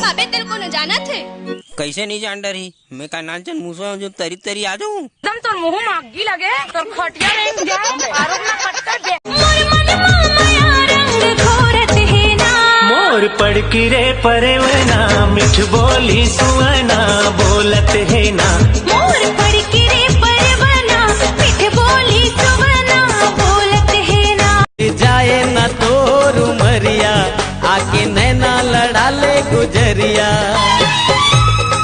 अबे तेरे को न जाना थे। कैसे नहीं जान डरी, मैं का नाचन मुसवा जो तरी तरी आ जाऊं। एकदम तो मुंह मागी लगे तो खटिया रेंग जाए आरोप ना कट्टा दे। मोर पड़ की रे परवना मिठ बोली सुवना बोलत है ना। मोर पड़ की रे परवना मिठ बोली सुवना बोलत है ना। जाए ना तोर उमरिया आके नैना लड़ा ले गुजरिया।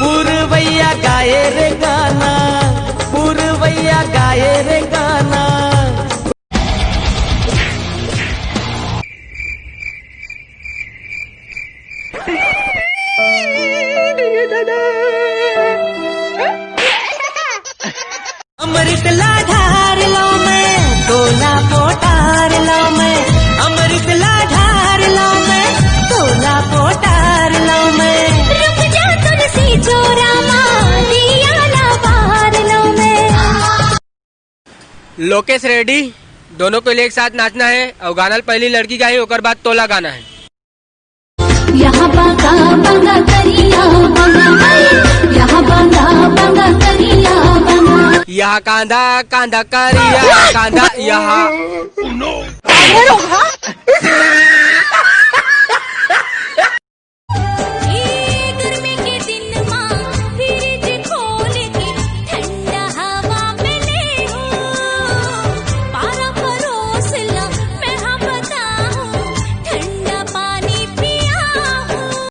पुरवैया गाए रे गाना, पुरवैया गाए रे गाना। अमृत लाधार लो मैं, तोला पोटार लो मैं। अमृत लाधार लो मैं, तोला पोटार लो मैं। रुक जा तुलसी चोरा माँ, दिया ना बाहर लो मैं। लोकेश रेडी, दोनों को एक साथ नाचना है और गाना पहली लड़की गाई ओकर बाद तोला गाना है। यहाँ बांगा बांगा करिया बांगा, यहाँ बांगा बांगा करिया बांगा। यहाँ कांधा कांधा करिया कांधा यहाँ।